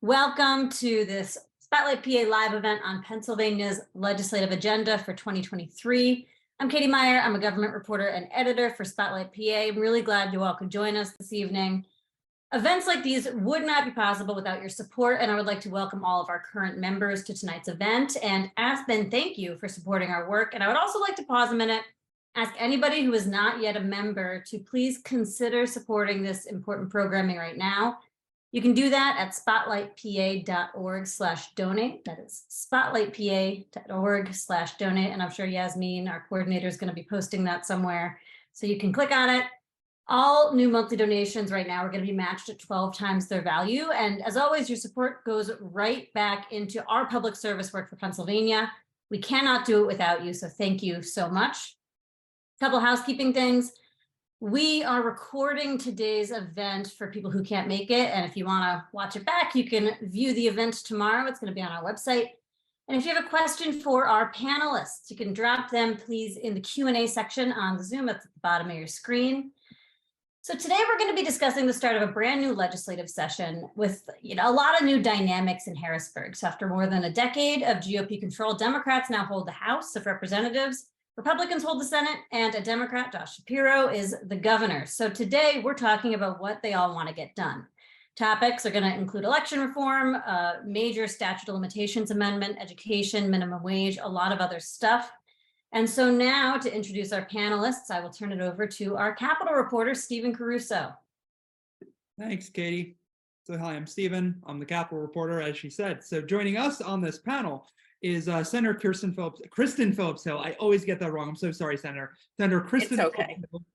Welcome to this Spotlight PA live event on Pennsylvania's legislative agenda for 2023. I'm Katie Meyer. I'm a government reporter and editor for Spotlight PA. I'm really glad you all could join us this evening. Events like these would not be possible without your support, and I would like to welcome all of our current members to tonight's event and ask them thank you for supporting our work. And I would also like to pause a minute, ask anybody who is not yet a member to please consider supporting this important programming right now. You can do that at spotlightpa.org/donate. That is spotlightpa.org/donate. And I'm sure Yasmin, our coordinator, is going to be posting that somewhere. So you can click on it. All new monthly donations right now are going to be matched at 12 times their value. And as always, your support goes right back into our public service work for Pennsylvania. We cannot do it without you. So thank you so much. A couple housekeeping things. We are recording today's event for people who can't make it. And if you want to watch it back, you can view the event tomorrow. It's going to be on our website. And if you have a question for our panelists, you can drop them, please, in the Q&A section on the Zoom at the bottom of your screen. So today we're going to be discussing the start of a brand new legislative session with a lot of new dynamics in Harrisburg. So after more than a decade of GOP control, Democrats now hold the House of Representatives. Republicans hold the Senate, and a Democrat, Josh Shapiro, is the governor. So today we're talking about what they all want to get done. Topics are going to include election reform, major statute of limitations amendment, education, minimum wage, a lot of other stuff. And so now to introduce our panelists, I will turn it over to our Capitol reporter, Stephen Caruso. Thanks, Katie. So hi, I'm Stephen. I'm the Capitol reporter, as she said. So joining us on this panel is Senator Kristen Phillips Hill. I always get that wrong. I'm so sorry, Senator. Senator Kristen Phillips Hill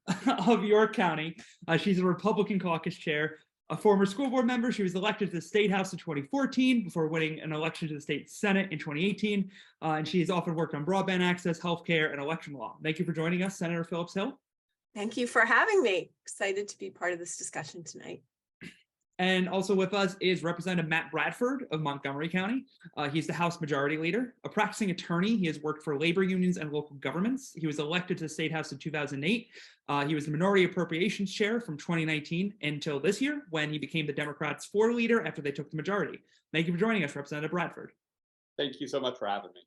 of York County. She's a Republican caucus chair, a former school board member. She was elected to the State House in 2014 before winning an election to the State Senate in 2018. And she has often worked on broadband access, healthcare, and election law. Thank you for joining us, Senator Phillips Hill. Thank you for having me. Excited to be part of this discussion tonight. And also with us is Representative Matt Bradford of Montgomery County. He's the House Majority Leader. A practicing attorney, he has worked for labor unions and local governments. He was elected to the State House in 2008. He was the Minority Appropriations Chair from 2019 until this year, when he became the Democrats' floor leader after they took the majority. Thank you for joining us, Representative Bradford. Thank you so much for having me.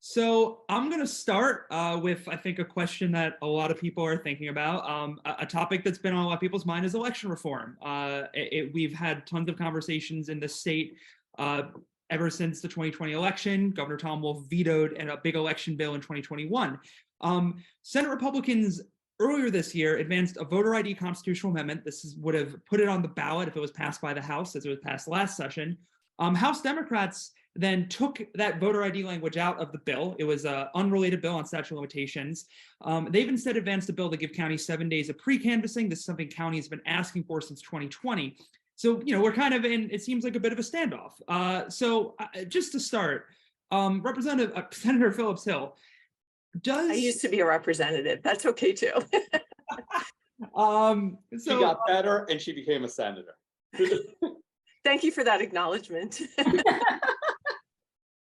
So I'm going to start with, I think, a question that a lot of people are thinking about. A topic that's been on a lot of people's mind is election reform. We've had tons of conversations in the state ever since the 2020 election. Governor Tom Wolf vetoed a big election bill in 2021. Senate Republicans earlier this year advanced a voter ID constitutional amendment. This would have put it on the ballot if it was passed by the House, as it was passed last session. House Democrats then took that voter ID language out of the bill. It was an unrelated bill on statute of limitations. They've instead advanced a bill to give counties 7 days of pre-canvassing. This is something counties have been asking for since 2020. So, we're kind of in, it seems like a bit of a standoff. Just to start, Senator Phillips Hill, I used to be a representative. That's okay too. She got better and she became a senator. Thank you for that acknowledgement.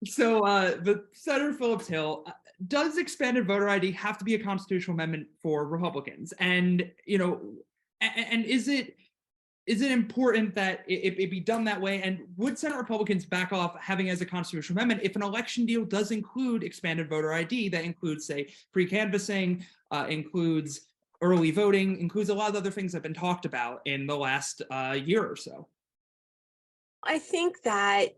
So the Senator Phillips Hill, does expanded voter ID have to be a constitutional amendment for Republicans? And, and is it important that it be done that way? And would Senate Republicans back off having as a constitutional amendment if an election deal does include expanded voter ID that includes, say, pre-canvassing, includes early voting, includes a lot of other things that have been talked about in the last year or so? I think that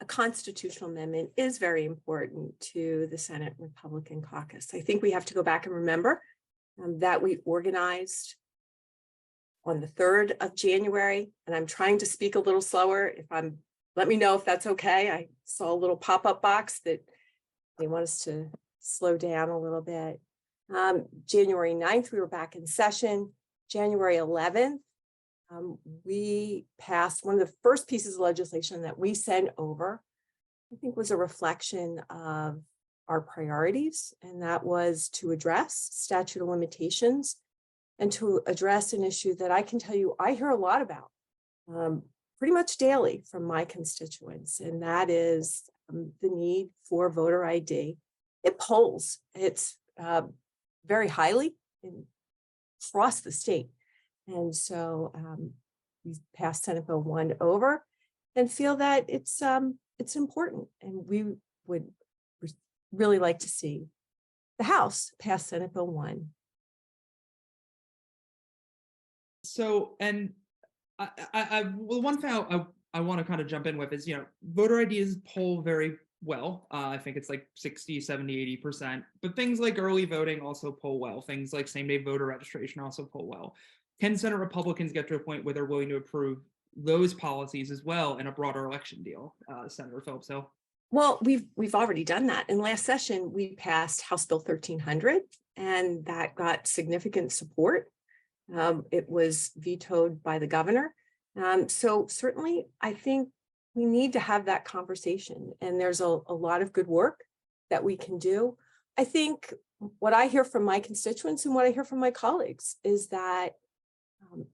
a constitutional amendment is very important to the Senate Republican caucus. I think we have to go back and remember that we organized on the 3rd of January, and I'm trying to speak a little slower. Let me know if that's okay. I saw a little pop-up box that they want us to slow down a little bit. January 9th, we were back in session. January 11th, we passed one of the first pieces of legislation that we sent over, I think, was a reflection of our priorities, and that was to address statute of limitations and to address an issue that I can tell you I hear a lot about pretty much daily from my constituents, and that is the need for voter ID. It polls. It's very highly across the state. And so we passed Senate Bill 1 over. and feel that it's important. And we would really like to see the House pass Senate Bill 1. So, and well, one thing I want to kind of jump in with is, voter IDs poll very well. I think it's like 60, 70, 80%, but things like early voting also poll well. Things like same-day voter registration also poll well. Can Senate Republicans get to a point where they're willing to approve those policies as well in a broader election deal, Senator Phillips Hill? Well, we've already done that. In last session, we passed House Bill 1300, and that got significant support. It was vetoed by the governor. So certainly, I think we need to have that conversation, and there's a lot of good work that we can do. I think what I hear from my constituents and what I hear from my colleagues is that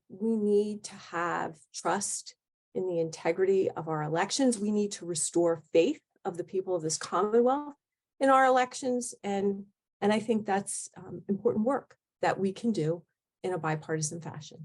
we need to have trust in the integrity of our elections. We need to restore faith of the people of this Commonwealth in our elections. And I think that's important work that we can do in a bipartisan fashion.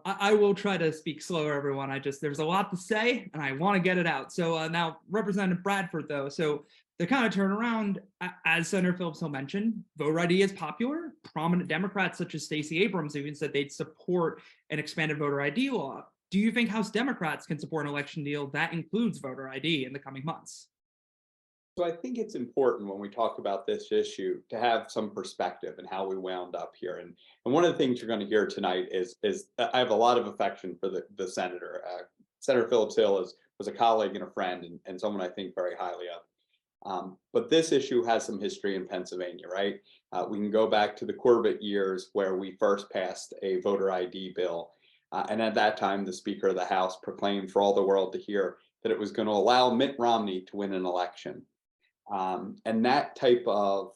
I will try to speak slower, everyone. There's a lot to say and I want to get it out. So now Representative Bradford, though, so to kind of turn around, as Senator Phillips Hill mentioned, voter ID is popular. Prominent Democrats such as Stacey Abrams even said they'd support an expanded voter ID law. Do you think House Democrats can support an election deal that includes voter ID in the coming months? So I think it's important when we talk about this issue to have some perspective and how we wound up here. And one of the things you're going to hear tonight is I have a lot of affection for the senator. Senator Phillips Hill was a colleague and a friend and someone I think very highly of. But this issue has some history in Pennsylvania, right? We can go back to the Corbett years where we first passed a voter ID bill. And at that time, the Speaker of the House proclaimed for all the world to hear that it was going to allow Mitt Romney to win an election. And that type of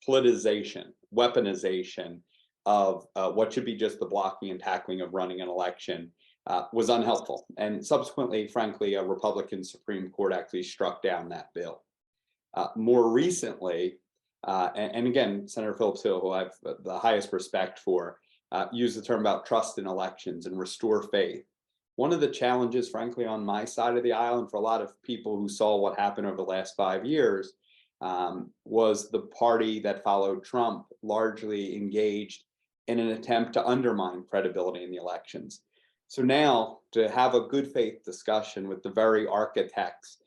politicization, weaponization of what should be just the blocking and tackling of running an election was unhelpful. And subsequently, frankly, a Republican Supreme Court actually struck down that bill. More recently, and again, Senator Phillips Hill, who I have the highest respect for, used the term about trust in elections and restore faith. One of the challenges, frankly, on my side of the aisle, and for a lot of people who saw what happened over the last 5 years, was the party that followed Trump largely engaged in an attempt to undermine credibility in the elections. So now to have a good faith discussion with the very architects,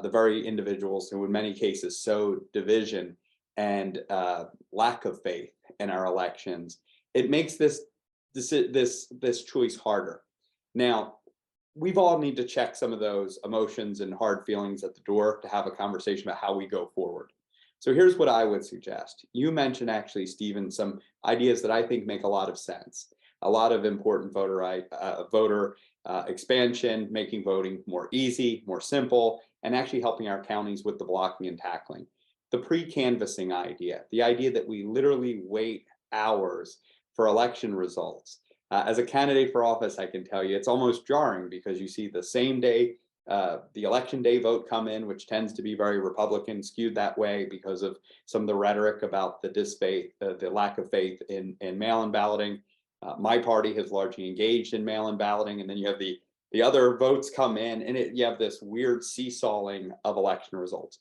the very individuals who in many cases sowed division and lack of faith in our elections, it makes this choice harder. Now, we've all need to check some of those emotions and hard feelings at the door to have a conversation about how we go forward. So here's what I would suggest. You mentioned actually, Stephen, some ideas that I think make a lot of sense. A lot of important voter expansion, making voting more easy, more simple, and actually helping our counties with the blocking and tackling. The pre-canvassing idea, the idea that we literally wait hours for election results. As a candidate for office, I can tell you it's almost jarring because you see the same day, the election day vote come in, which tends to be very Republican skewed that way because of some of the rhetoric about the disfaith, the lack of faith in mail-in balloting. My party has largely engaged in mail-in balloting, and then you have the other votes come in, and you have this weird seesawing of election results.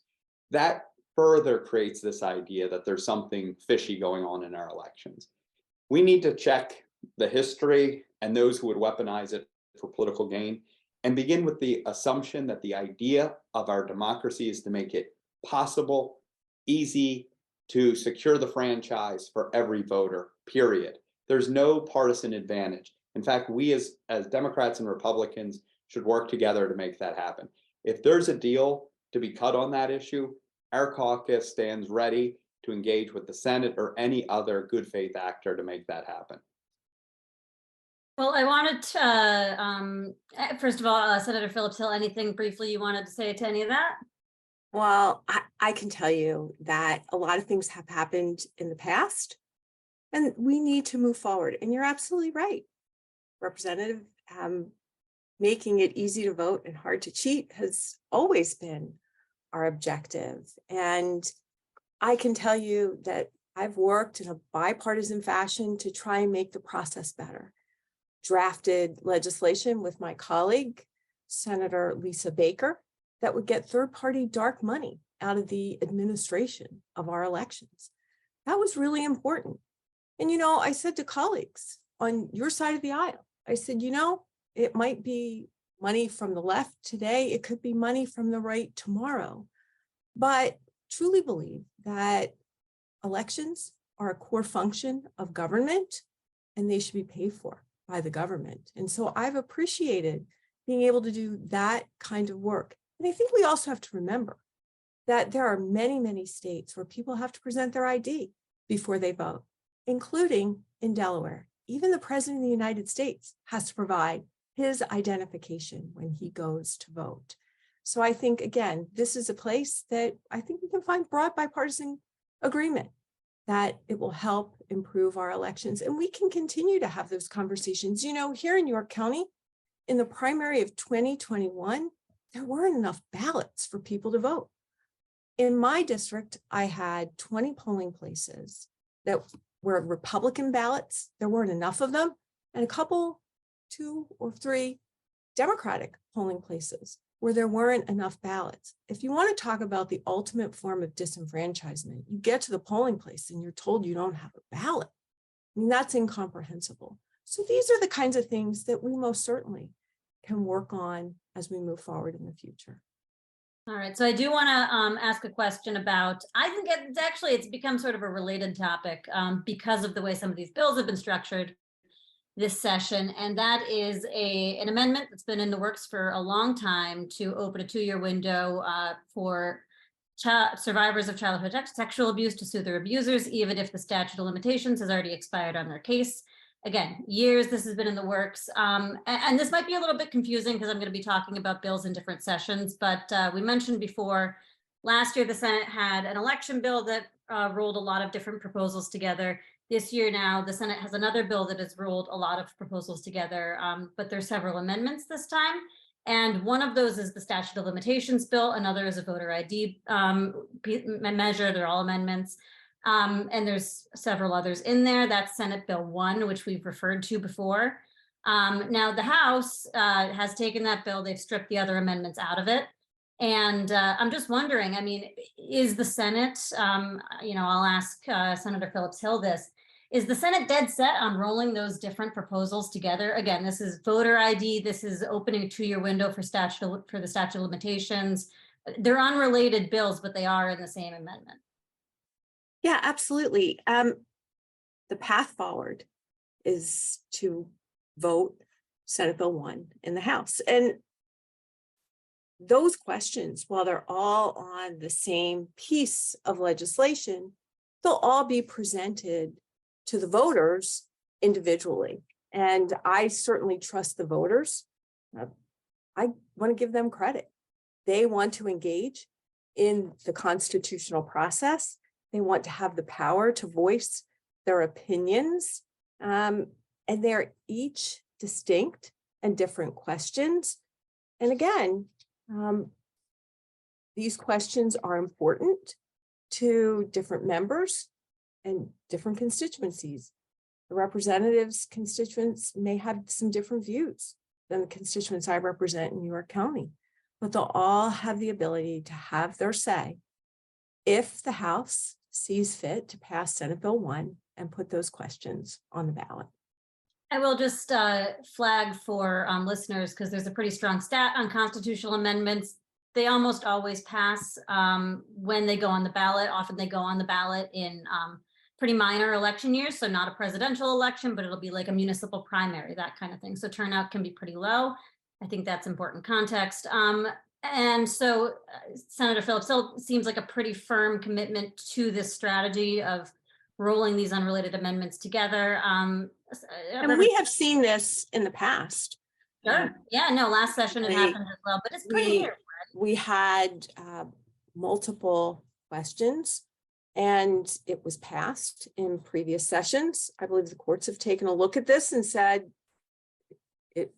That further creates this idea that there's something fishy going on in our elections. We need to check the history and those who would weaponize it for political gain and begin with the assumption that the idea of our democracy is to make it possible, easy to secure the franchise for every voter, period. There's no partisan advantage. In fact, we as Democrats and Republicans should work together to make that happen. If there's a deal to be cut on that issue, our caucus stands ready to engage with the Senate or any other good faith actor to make that happen. Well, I wanted to, first of all, Senator Phillips Hill, anything briefly you wanted to say to any of that? Well, I can tell you that a lot of things have happened in the past, and we need to move forward. And you're absolutely right. Representative, making it easy to vote and hard to cheat has always been our objective. And I can tell you that I've worked in a bipartisan fashion to try and make the process better. Drafted legislation with my colleague Senator Lisa Baker that would get third-party dark money out of the administration of our elections. That was really important. And, I said to colleagues on your side of the aisle, I said, it might be money from the left today, it could be money from the right tomorrow, but truly believe that elections are a core function of government and they should be paid for by the government. And so I've appreciated being able to do that kind of work. And I think we also have to remember that there are many, many states where people have to present their ID before they vote, including in Delaware. Even the president of the United States has to provide his identification when he goes to vote. So I think, again, this is a place that I think we can find broad bipartisan agreement that it will help improve our elections. And we can continue to have those conversations. Here in York County, in the primary of 2021, there weren't enough ballots for people to vote. In my district, I had 20 polling places that were Republican ballots. There weren't enough of them, and a couple, 2 or 3 Democratic polling places where there weren't enough ballots. If you want to talk about the ultimate form of disenfranchisement, you get to the polling place and you're told you don't have a ballot. I mean, that's incomprehensible. So these are the kinds of things that we most certainly can work on as we move forward in the future. All right, so I do want to ask a question about, I think it's become sort of a related topic because of the way some of these bills have been structured this session, and that is an amendment that's been in the works for a long time to open a 2-year window for survivors of childhood sexual abuse to sue their abusers, even if the statute of limitations has already expired on their case. Again, years this has been in the works, and this might be a little bit confusing because I'm going to be talking about bills in different sessions, but we mentioned before, last year the Senate had an election bill that rolled a lot of different proposals together. This year now, the Senate has another bill that has rolled a lot of proposals together, but there's several amendments this time. And one of those is the statute of limitations bill. Another is a voter ID measure. They're all amendments. And there's several others in there. That's Senate Bill 1, which we've referred to before. Now the House has taken that bill. They've stripped the other amendments out of it. And I'm just wondering, I mean, is the Senate, I'll ask Senator Phillips Hill this, is the Senate dead set on rolling those different proposals together? Again, this is voter ID. This is opening a 2-year window for the statute of limitations. They're unrelated bills, but they are in the same amendment. Yeah, absolutely. The path forward is to vote Senate Bill 1 in the House. And those questions, while they're all on the same piece of legislation, they'll all be presented to the voters individually. And I certainly trust the voters. I want to give them credit. They want to engage in the constitutional process. They want to have the power to voice their opinions. And they're each distinct and different questions. And again, these questions are important to different members and different constituencies. The representatives' constituents may have some different views than the constituents I represent in New York County, but they'll all have the ability to have their say if the House sees fit to pass Senate Bill 1 and put those questions on the ballot. I will just flag for listeners, because there's a pretty strong stat on constitutional amendments. They almost always pass when they go on the ballot. Often they go on the ballot in pretty minor election years, so not a presidential election, but it'll be like a municipal primary, that kind of thing. So turnout can be pretty low. I think that's important context. And so Senator Phillips Hill seems like a pretty firm commitment to this strategy of rolling these unrelated amendments together. And we have seen this in the past. Sure. Yeah, no, last session it happened as well, but it's pretty weird. We had multiple questions and it was passed in previous sessions. I believe the courts have taken a look at this and said it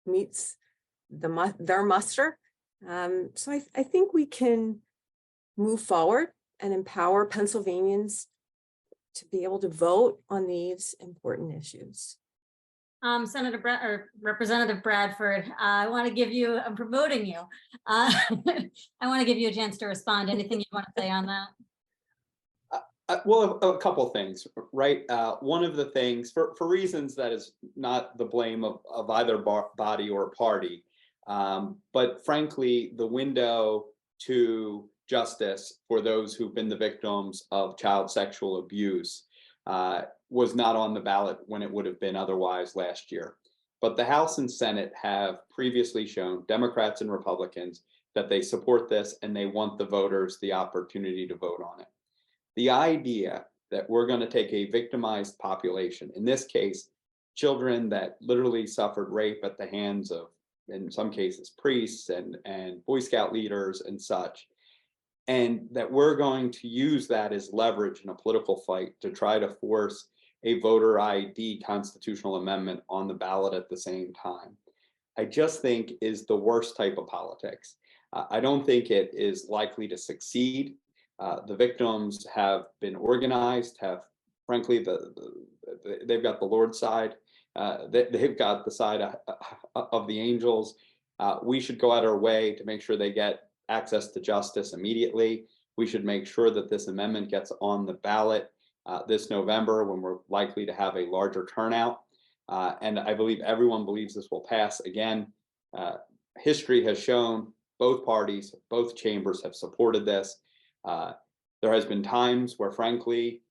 meets their muster. So I think we can move forward and empower Pennsylvanians to be able to vote on these important issues. Senator Brad or Representative Bradford, I want to give you, I'm promoting you. I want to give you a chance to respond. Anything you want to say on that? Well, a couple of things, right? One of the things, for reasons that is not the blame of either body or party, but frankly, the window to justice for those who've been the victims of child sexual abuse was not on the ballot when it would have been otherwise last year. But the House and Senate have previously shown, Democrats and Republicans, that they support this and they want the voters the opportunity to vote on it. The idea that we're going to take a victimized population, in this case, children that literally suffered rape at the hands of, in some cases, priests and Boy Scout leaders and such, and that we're going to use that as leverage in a political fight to try to force a voter ID constitutional amendment on the ballot at the same time, I just think is the worst type of politics. I don't think it is likely to succeed. The victims have been organized, have frankly, they've got the Lord's side, they've got the side of the angels. We should go out our way to make sure they get access to justice immediately. We should make sure that this amendment gets on the ballot this November when we're likely to have a larger turnout. And I believe everyone believes this will pass. Again, history has shown both parties, both chambers have supported this. There has been times where, frankly,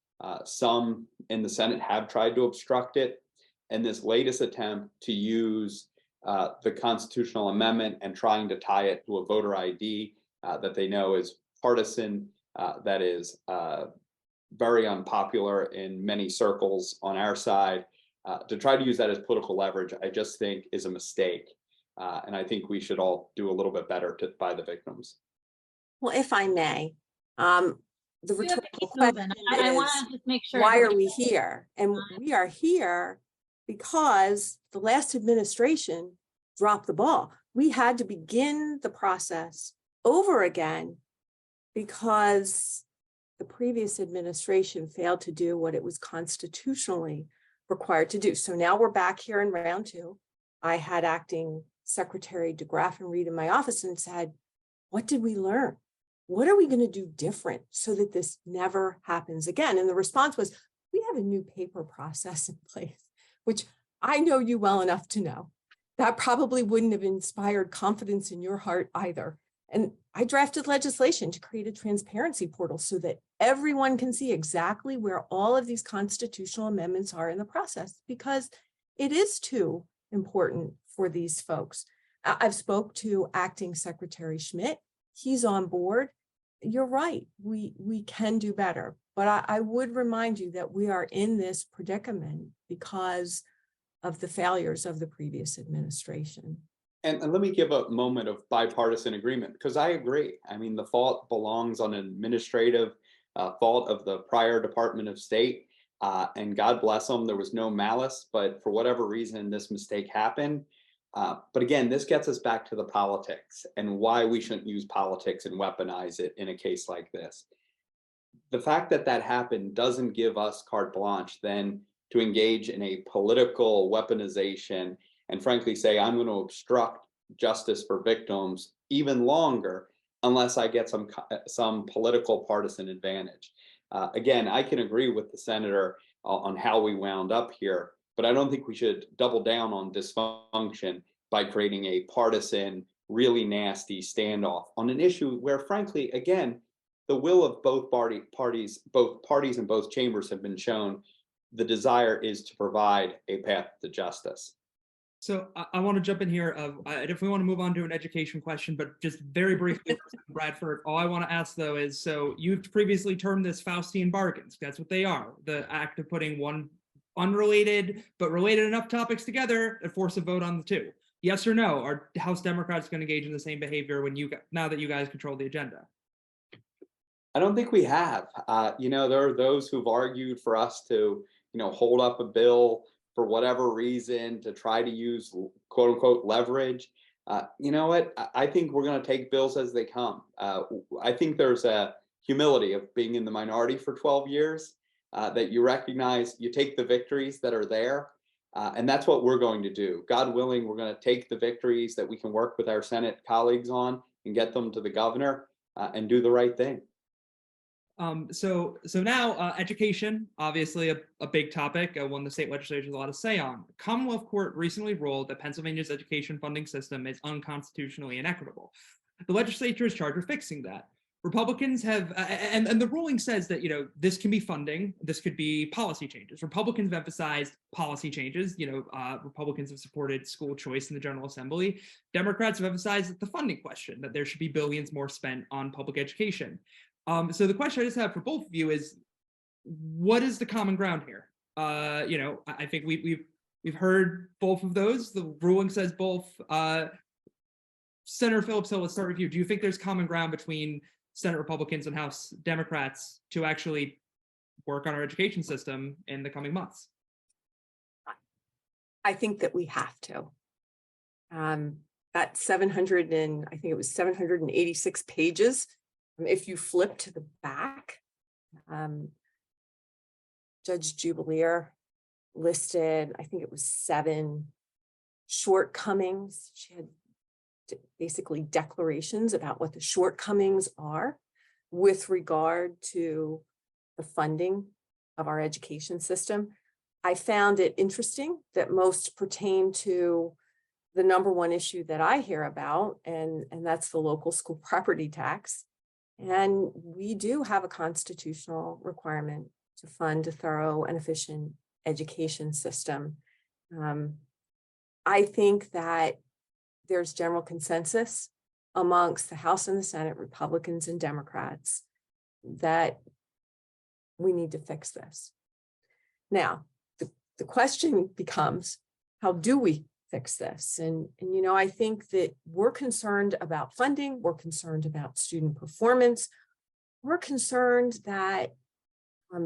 some in the Senate have tried to obstruct it. And this latest attempt to use the constitutional amendment and trying to tie it to a voter ID that they know is partisan, that is very unpopular in many circles on our side, to try to use that as political leverage, I just think is a mistake. And I think we should all do a little bit better by the victims. Well, if I may, the We have to rhetorical keep question moving. I want is, to just make sure. why are everybody- we here? And we are here because the last administration dropped the ball. We had to begin the process over again because the previous administration failed to do what it was constitutionally required to do. So now we're back here in round two. I had Acting Secretary DeGraff and Reed in my office and said, what did we learn? What are we going to do different so that this never happens again? And the response was, we have a new paper process in place, which I know you well enough to know that probably wouldn't have inspired confidence in your heart either. And I drafted legislation to create a transparency portal so that everyone can see exactly where all of these constitutional amendments are in the process, because it is too important for these folks. I've spoke to Acting Secretary Schmidt. He's on board. You're right. We can do better. But I would remind you that we are in this predicament because of the failures of the previous administration. And let me give a moment of bipartisan agreement, because I agree. I mean, the fault belongs on an administrative fault of the prior Department of State. And God bless them, there was no malice, but for whatever reason, this mistake happened. But again, this gets us back to the politics and why we shouldn't use politics and weaponize it in a case like this. The fact that that happened doesn't give us carte blanche then to engage in a political weaponization and frankly say, I'm going to obstruct justice for victims even longer unless I get some political partisan advantage. Again, I can agree with the senator on how we wound up here, but I don't think we should double down on dysfunction by creating a partisan, really nasty standoff on an issue where, frankly, again, the will of both parties in both chambers have been shown. The desire is to provide a path to justice. So I want to jump in here. I definitely want to move on to an education question, but just very briefly, Bradford, all I want to ask though is, so you've previously termed this Faustian bargains. That's what they are. The act of putting one unrelated but related enough topics together and force a vote on the two. Yes or no? Are House Democrats going to engage in the same behavior now that you guys control the agenda? I don't think we have. There are those who've argued for us to, hold up a bill for whatever reason to try to use quote unquote leverage. You know what? I think we're going to take bills as they come. I think there's a humility of being in the minority for 12 years that you recognize, you take the victories that are there. And that's what we're going to do. God willing, we're going to take the victories that we can work with our Senate colleagues on and get them to the governor and do the right thing. So now education, obviously a big topic, one the state legislature has a lot to say on. Commonwealth Court recently ruled that Pennsylvania's education funding system is unconstitutionally inequitable. The legislature is charged with fixing that. Republicans have, and the ruling says that, this can be funding, this could be policy changes. Republicans have emphasized policy changes. Republicans have supported school choice in the General Assembly. Democrats have emphasized the funding question, that there should be billions more spent on public education. So the question I just have for both of you is, what is the common ground here? I think we've heard both of those. The ruling says both. Senator Phillips Hill, let's start with you. Do you think there's common ground between Senate Republicans and House Democrats to actually work on our education system in the coming months? I think that we have to. That 700 and I think it was 786 pages. If you flip to the back, Judge Jubileer listed, I think it was 7 shortcomings. She had basically declarations about what the shortcomings are with regard to the funding of our education system. I found it interesting that most pertain to the number one issue that I hear about, and that's the local school property tax. And we do have a constitutional requirement to fund a thorough and efficient education system. I think that there's general consensus amongst the House and the Senate, Republicans and Democrats, that we need to fix this. Now, the question becomes, how do we fix this? And I think that we're concerned about funding, we're concerned about student performance, we're concerned that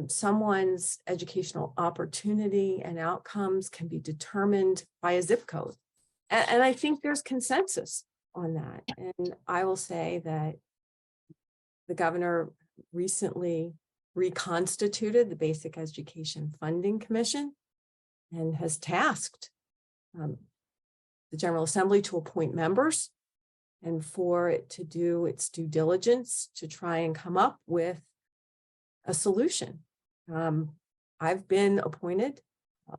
someone's educational opportunity and outcomes can be determined by a zip code. And I think there's consensus on that. And I will say that the governor recently reconstituted the Basic Education Funding Commission and has tasked the General Assembly to appoint members and for it to do its due diligence to try and come up with a solution. I've been appointed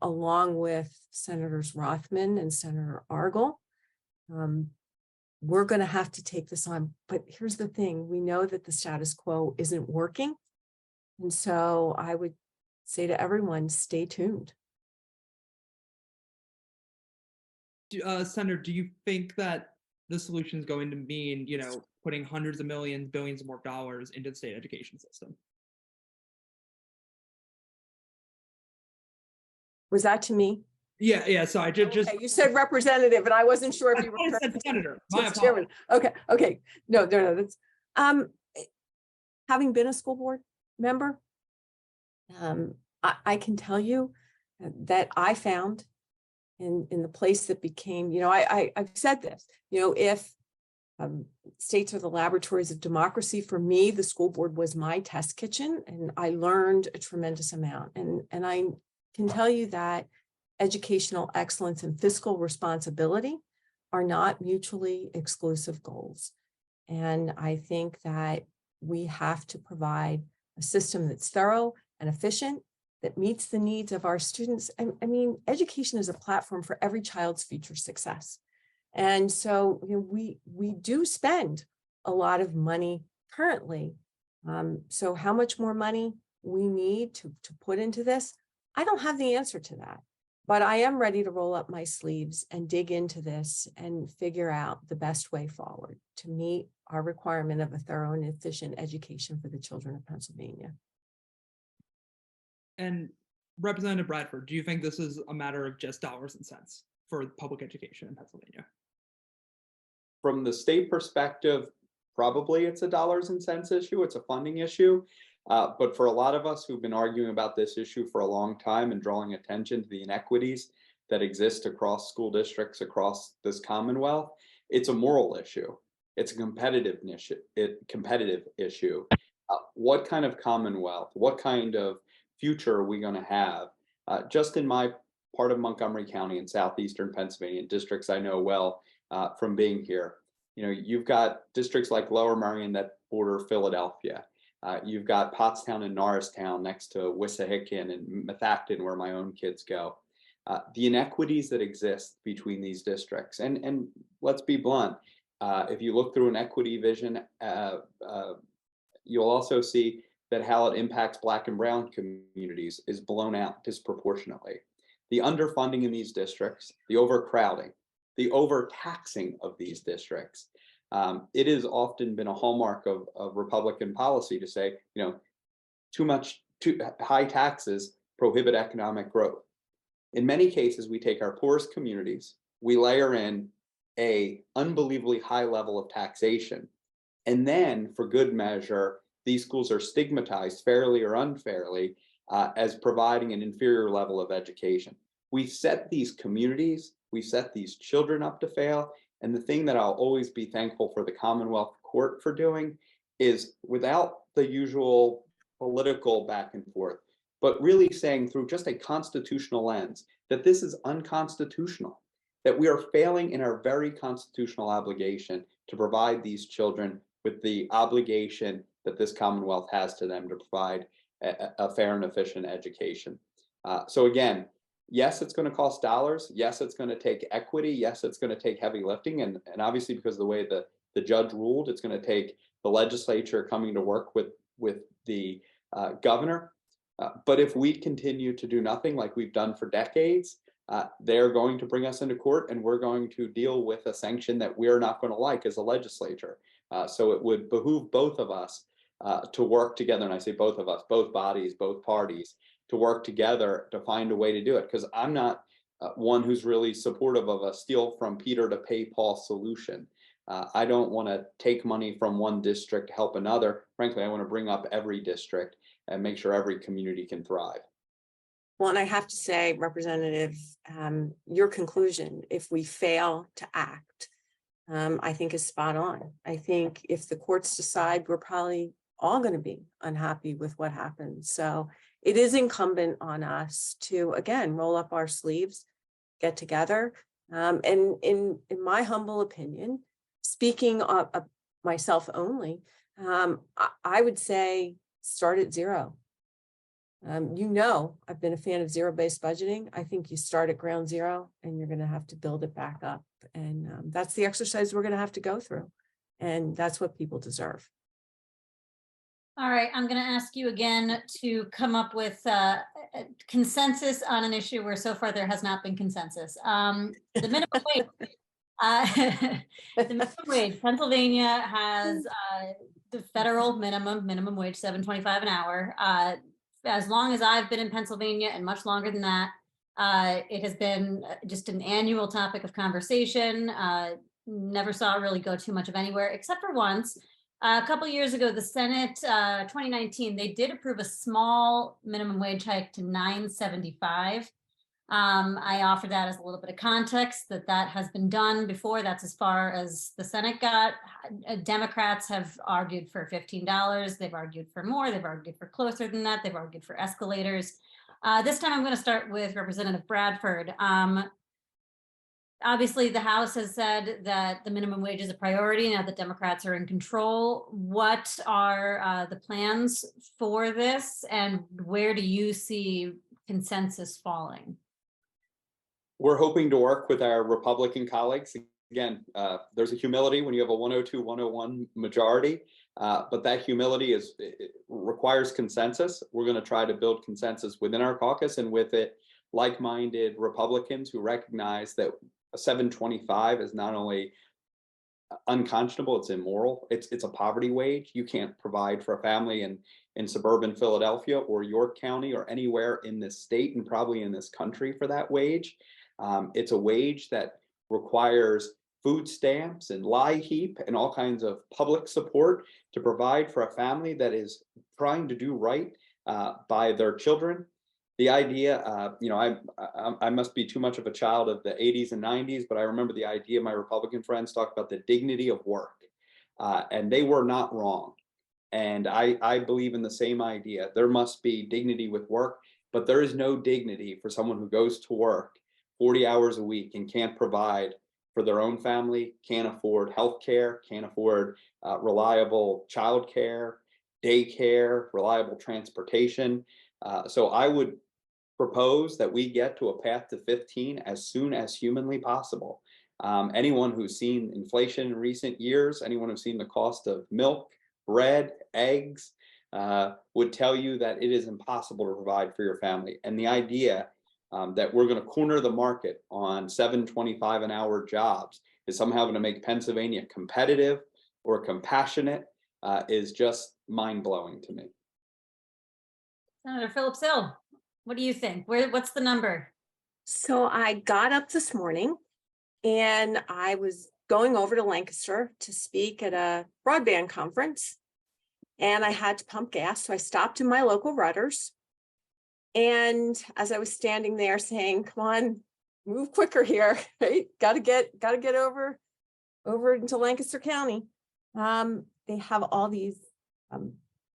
along with Senators Rothman and Senator Argyle. We're going to have to take this on, but here's the thing. We know that the status quo isn't working. And so I would say to everyone, stay tuned. Senator, do you think that the solution is going to mean, putting hundreds of millions, billions of more dollars into the state education system? Was that to me? Yeah. Sorry, just you said representative, and I wasn't sure if you were senator. Chairman. Okay. No. That's having been a school board member. I can tell you that I found in the place that became, I've said this. If states are the laboratories of democracy, for me, the school board was my test kitchen, and I learned a tremendous amount. And I can tell you that educational excellence and fiscal responsibility are not mutually exclusive goals. And I think that we have to provide a system that's thorough and efficient, that meets the needs of our students. I mean, education is a platform for every child's future success. And so we do spend a lot of money currently. So how much more money we need to put into this? I don't have the answer to that, but I am ready to roll up my sleeves and dig into this and figure out the best way forward to meet our requirement of a thorough and efficient education for the children of Pennsylvania. And Representative Bradford, do you think this is a matter of just dollars and cents for public education in Pennsylvania? From the state perspective, probably it's a dollars and cents issue. It's a funding issue. But for a lot of us who've been arguing about this issue for a long time and drawing attention to the inequities that exist across school districts across this Commonwealth, it's a moral issue. It's a competitive issue. What kind of Commonwealth, what kind of future are we going to have? Just in my part of Montgomery County in southeastern Pennsylvania, districts I know well from being here. You know, you've got districts like Lower Merion that border Philadelphia. You've got Pottstown and Norristown next to Wissahickon and Methacton, where my own kids go. The inequities that exist between these districts, and let's be blunt, if you look through an equity vision, you'll also see that how it impacts Black and Brown communities is blown out disproportionately. The underfunding in these districts, the overcrowding, the overtaxing of these districts. It has often been a hallmark of Republican policy to say, you know, too high taxes prohibit economic growth. In many cases, we take our poorest communities, we layer in a unbelievably high level of taxation, and then, for good measure, these schools are stigmatized, fairly or unfairly, as providing an inferior level of education. We set these communities, we set these children up to fail. And the thing that I'll always be thankful for the Commonwealth Court for doing is, without the usual political back and forth, but really saying through just a constitutional lens that this is unconstitutional, that we are failing in our very constitutional obligation to provide these children with the obligation that this Commonwealth has to them to provide a fair and efficient education. So again, yes, it's going to cost dollars. Yes, it's going to take equity. Yes, it's going to take heavy lifting. And obviously, because of the way the judge ruled, it's going to take the legislature coming to work with the governor. But if we continue to do nothing like we've done for decades, they're going to bring us into court, and we're going to deal with a sanction that we're not going to like as a legislature. So it would behoove both of us to work together. And I say both of us, both bodies, both parties, to work together to find a way to do it. Because I'm not one who's really supportive of a steal from Peter to pay Paul solution. I don't want to take money from one district to help another. Frankly, I want to bring up every district and make sure every community can thrive. Well, and I have to say, Representative, your conclusion, if we fail to act, I think is spot on. I think if the courts decide, we're probably all going to be unhappy with what happens. So it is incumbent on us to, again, roll up our sleeves, get together. And in my humble opinion, speaking of myself only, I would say start at zero. You know, I've been a fan of zero-based budgeting. I think you start at ground zero and you're going to have to build it back up. And that's the exercise we're going to have to go through. And that's what people deserve. All right, I'm going to ask you again to come up with a consensus on an issue where so far there has not been consensus. The minimum wage. The minimum wage. Pennsylvania has the federal minimum wage, $7.25 an hour. As long as I've been in Pennsylvania, and much longer than that, it has been just an annual topic of conversation. Never saw it really go too much of anywhere, except for once. A couple years ago, the Senate, 2019, they did approve a small minimum wage hike to $9.75. I offer that as a little bit of context that has been done before. That's as far as the Senate got. Democrats have argued for $15. They've argued for more. They've argued for closer than that. They've argued for escalators. This time I'm going to start with Representative Bradford. Obviously, the House has said that the minimum wage is a priority now that Democrats are in control. What are the plans for this, and where do you see consensus falling? We're hoping to work with our Republican colleagues. Again, there's a humility when you have a 102-101 majority, but that humility requires consensus. We're going to try to build consensus within our caucus, and with it, like-minded Republicans who recognize that a $7.25 is not only unconscionable, it's immoral. It's a poverty wage. You can't provide for a family in suburban Philadelphia or York County or anywhere in this state, and probably in this country, for that wage. It's a wage that requires food stamps and LIHEAP and all kinds of public support to provide for a family that is trying to do right by their children. The idea, you know, I must be too much of a child of the 80s and 90s, but I remember the idea my Republican friends talked about the dignity of work, and they were not wrong. And I believe in the same idea. There must be dignity with work. but there is no dignity for someone who goes to work 40 hours a week and can't provide for their own family, can't afford health care, can't afford reliable childcare, daycare, reliable transportation. So I would propose that we get to a path to 15 as soon as humanly possible. Anyone who's seen inflation in recent years, anyone who's seen the cost of milk, bread, eggs, would tell you that it is impossible to provide for your family. And the idea that we're going to corner the market on $7.25 an hour jobs is somehow going to make Pennsylvania competitive or compassionate is just mind-blowing to me. Senator Phillips Hill, what do you think? What's the number? So I got up this morning and I was going over to Lancaster to speak at a broadband conference, and I had to pump gas. So I stopped in my local Rudders. And as I was standing there saying, come on, move quicker here, right? Gotta get over into Lancaster County. They have all these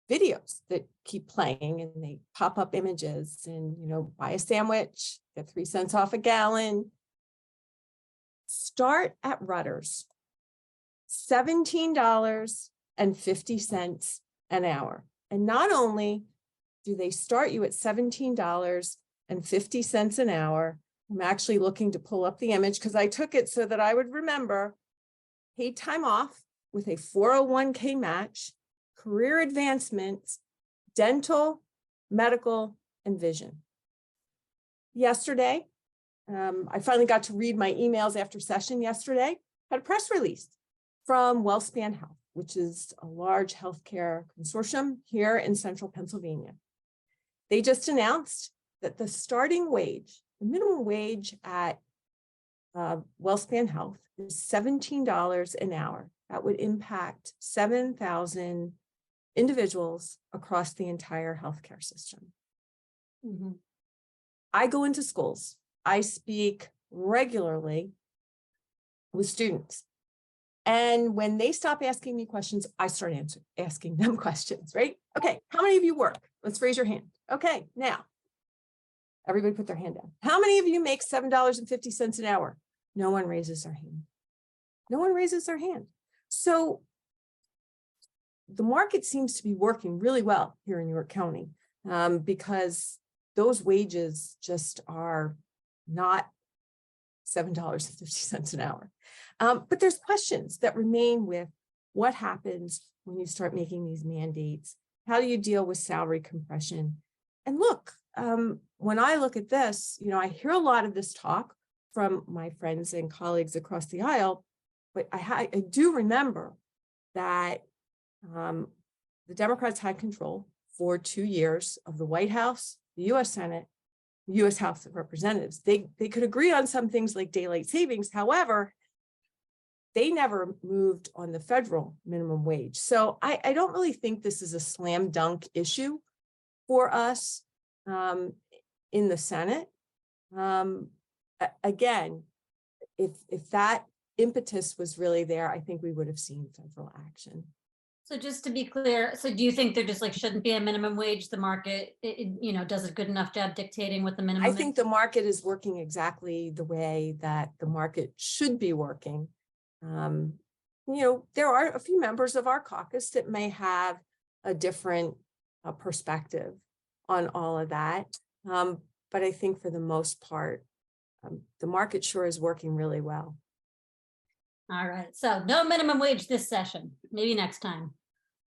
videos that keep playing, and they pop up images and, buy a sandwich, get 3 cents off a gallon. Start at Rudders, $17.50 an hour. And not only do they start you at $17.50 an hour, I'm actually looking to pull up the image because I took it so that I would remember: paid time off with a 401k match, career advancements, dental, medical, and vision. Yesterday, I finally got to read my emails after session yesterday. Had a press release from WellSpan Health, which is a large healthcare consortium here in central Pennsylvania. They just announced that the starting wage, the minimum wage at WellSpan Health is $17 an hour. That would impact 7,000 individuals across the entire healthcare system. Mm-hmm. I go into schools. I speak regularly with students. And when they stop asking me questions, I start asking them questions, right? Okay, how many of you work? Let's raise your hand. Okay, now, everybody put their hand down. How many of you make $7.50 an hour? No one raises their hand. No one raises their hand. So the market seems to be working really well here in York County because those wages just are not $7.50 an hour. But there's questions that remain with what happens when you start making these mandates. How do you deal with salary compression? And look, when I look at this, I hear a lot of this talk from my friends and colleagues across the aisle, but I do remember that the Democrats had control for 2 years of the White House, the U.S. Senate, the U.S. House of Representatives. They could agree on some things like daylight savings. However, they never moved on the federal minimum wage. So I don't really think this is a slam dunk issue for us in the Senate. Again, if that impetus was really there, I think we would have seen federal action. So just to be clear, so do you think there just shouldn't be a minimum wage? The market, does a good enough job dictating what the minimum I is? think the market is working exactly the way that the market should be working. There are a few members of our caucus that may have a different perspective on all of that. But I think for the most part, the market sure is working really well. All right, so no minimum wage this session, maybe next time.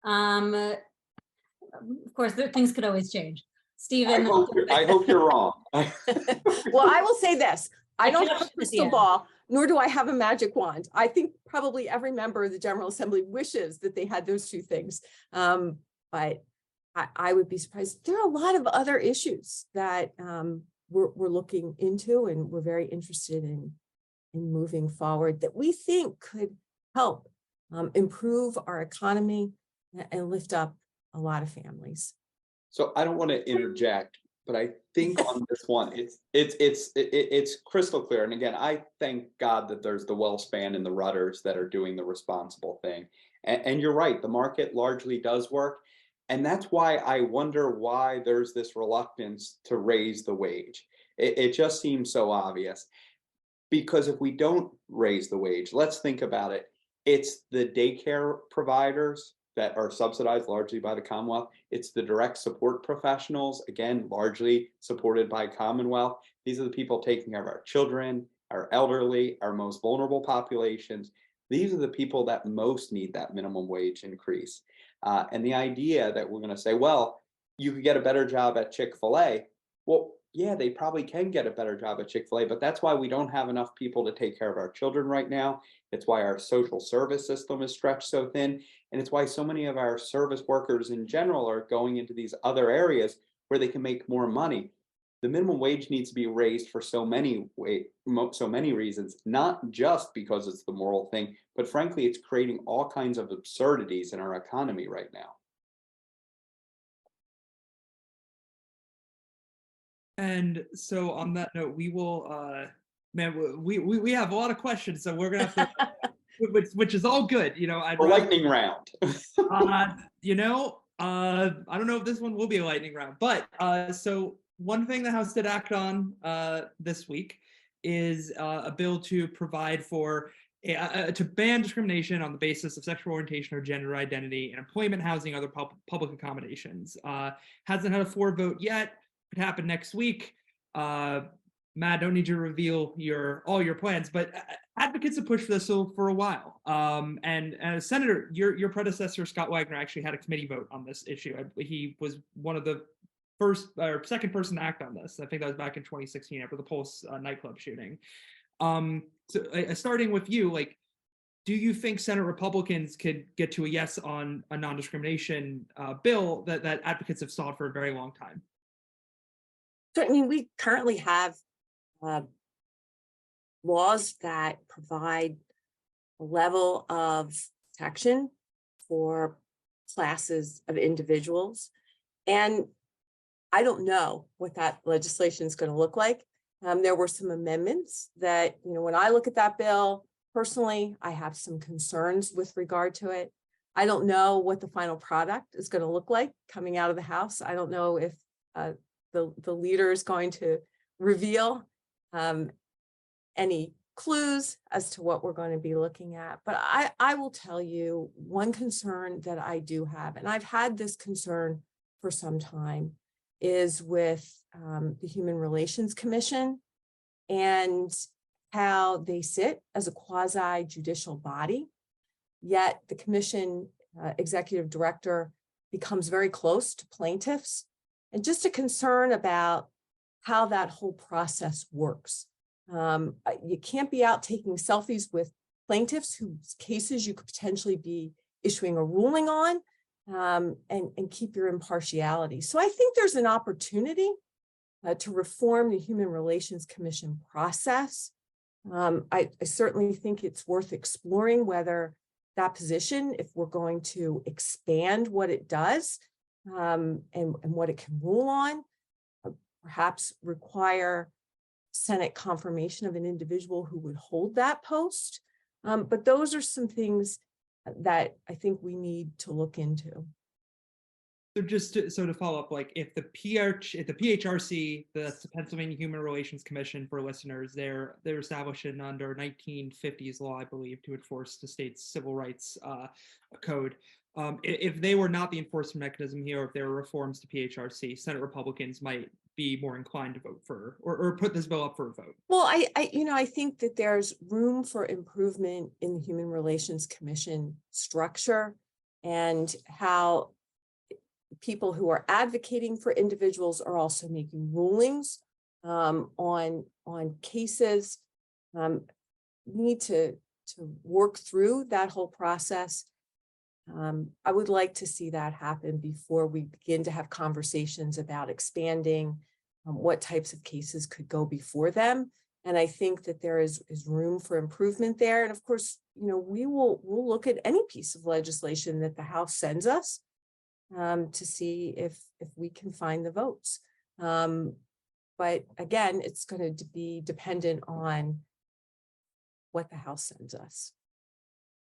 Of course, things could always change. Stephen. I hope you're wrong. Well, I will say this. I don't have a crystal ball, nor do I have a magic wand. I think probably every member of the General Assembly wishes that they had those two things. But I would be surprised. There are a lot of other issues that we're looking into and we're very interested in moving forward that we think could help improve our economy and lift up a lot of families. So I don't want to interject, but I think on this one, it's crystal clear. And again, I thank God that there's the WellSpan and the Rudders that are doing the responsible thing. And you're right, the market largely does work. And that's why I wonder why there's this reluctance to raise the wage. It just seems so obvious. Because if we don't raise the wage, let's think about it. It's the daycare providers that are subsidized largely by the Commonwealth. It's the direct support professionals, again, largely supported by Commonwealth. These are the people taking care of our children, our elderly, our most vulnerable populations. These are the people that most need that minimum wage increase. And the idea that we're going to say, well, you could get a better job at Chick-fil-A. Well, yeah, they probably can get a better job at Chick-fil-A, but that's why we don't have enough people to take care of our children right now. It's why our social service system is stretched so thin. And it's why so many of our service workers in general are going into these other areas where they can make more money. The minimum wage needs to be raised for so many reasons, not just because it's the moral thing, but frankly, it's creating all kinds of absurdities in our economy right now. And so on that note, we will, man, we have a lot of questions, so we're gonna have to, which is all good, you know. A lightning round. You know, I don't know if this one will be a lightning round, but so one thing the House did act on this week is a bill to provide for to ban discrimination on the basis of sexual orientation or gender identity in employment, housing, other public accommodations. Hasn't had a floor vote yet. Could happen next week. Matt, don't need you to reveal all your plans, but advocates have pushed for this for a while. And Senator, your predecessor Scott Wagner actually had a committee vote on this issue. He was one of the first or second person to act on this. I think that was back in 2016 after the Pulse nightclub shooting. So starting with you, like, do you think Senate Republicans could get to a yes on a non-discrimination bill that advocates have sought for a very long time? So, I mean, we currently have laws that provide a level of protection for classes of individuals. And I don't know what that legislation is going to look like. There were some amendments that, you know, when I look at that bill, personally, I have some concerns with regard to it. I don't know what the final product is going to look like coming out of the House. I don't know if the leader is going to reveal any clues as to what we're going to be looking at. But I will tell you one concern that I do have, and I've had this concern for some time, is with the Human Relations Commission and how they sit as a quasi-judicial body, yet the commission executive director becomes very close to plaintiffs, and just a concern about how that whole process works. You can't be out taking selfies with plaintiffs whose cases you could potentially be issuing a ruling on, and keep your impartiality. So I think there's an opportunity to reform the Human Relations Commission process. I certainly think it's worth exploring whether that position, if we're going to expand what it does, and what it can rule on, perhaps require Senate confirmation of an individual who would hold that post. But those are some things that I think we need to look into. So just to follow up, like if the PHRC, that's the Pennsylvania Human Relations Commission for listeners, they're established under 1950s law, I believe, to enforce the state's civil rights code. If they were not the enforcement mechanism here, if there were reforms to PHRC, Senate Republicans might be more inclined to vote for or put this bill up for a vote. Well, I think that there's room for improvement in the Human Relations Commission structure and how people who are advocating for individuals are also making rulings on cases. We need to work through that whole process. I would like to see that happen before we begin to have conversations about expanding what types of cases could go before them. And I think that there is room for improvement there. And of course, you know, we'll look at any piece of legislation that the House sends us to see if we can find the votes. But again, it's going to be dependent on what the House sends us.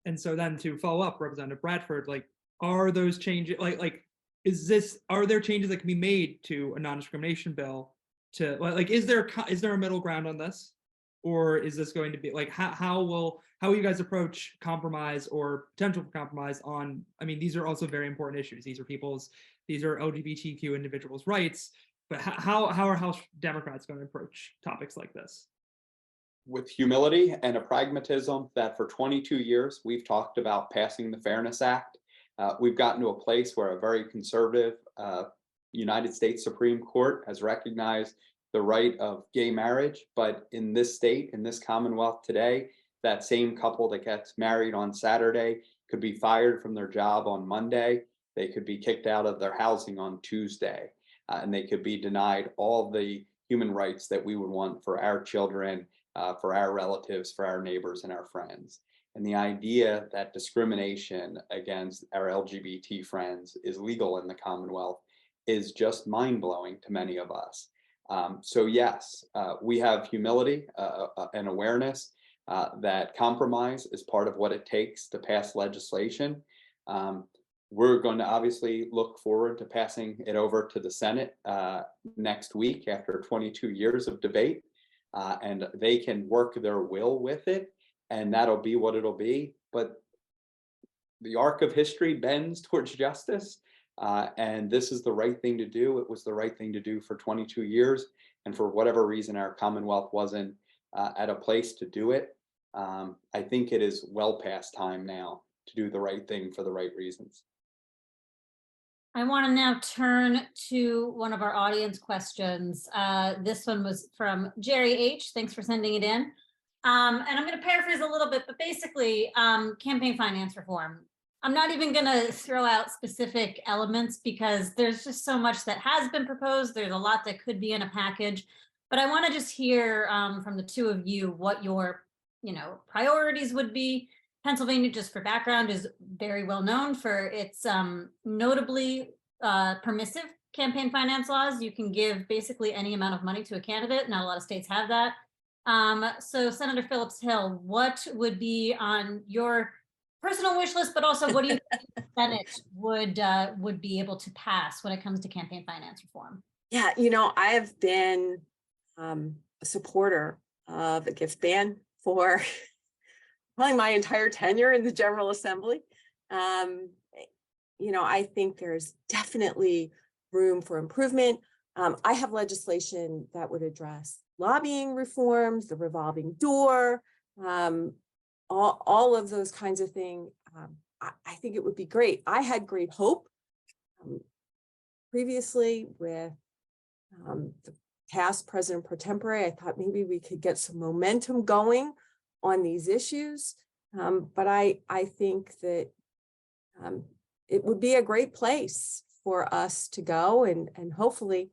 And so then to follow up, Representative Bradford, like, are those changes, like are there changes that can be made to a non-discrimination bill to like, is there a middle ground on this? Or is this going to be like, how will you guys approach compromise or potential for compromise on, I mean, these are also very important issues. These are LGBTQ individuals' rights, but how are House Democrats going to approach topics like this? With humility and a pragmatism that for 22 years, we've talked about passing the Fairness Act. We've gotten to a place where a very conservative United States Supreme Court has recognized the right of gay marriage, but in this state, in this Commonwealth today, that same couple that gets married on Saturday could be fired from their job on Monday. They could be kicked out of their housing on Tuesday, and they could be denied all the human rights that we would want for our children, for our relatives, for our neighbors and our friends. And the idea that discrimination against our LGBT friends is legal in the Commonwealth is just mind-blowing to many of us. So yes, we have humility and awareness that compromise is part of what it takes to pass legislation. We're going to obviously look forward to passing it over to the Senate next week after 22 years of debate, and they can work their will with it, and that'll be what it'll be. But the arc of history bends towards justice. And this is the right thing to do. It was the right thing to do for 22 years. And for whatever reason, our Commonwealth wasn't at a place to do it. I think it is well past time now to do the right thing for the right reasons. I want to now turn to one of our audience questions. This one was from Jerry H. Thanks for sending it in. And I'm going to paraphrase a little bit, but basically campaign finance reform. I'm not even going to throw out specific elements because there's just so much that has been proposed. There's a lot that could be in a package, but I want to just hear from the two of you what your, priorities would be. Pennsylvania, just for background, is very well known for its notably permissive campaign finance laws. You can give basically any amount of money to a candidate. Not a lot of states have that. So Senator Phillips Hill, what would be on your personal wish list, but also what do you think the Senate would be able to pass when it comes to campaign finance reform? Yeah, I have been a supporter of a gift ban for probably my entire tenure in the General Assembly. I think there's definitely room for improvement. I have legislation that would address lobbying reforms, the revolving door, all of those kinds of things. I think it would be great. I had great hope previously with the past president pro tempore. I thought maybe we could get some momentum going on these issues. But I think that it would be a great place for us to go and hopefully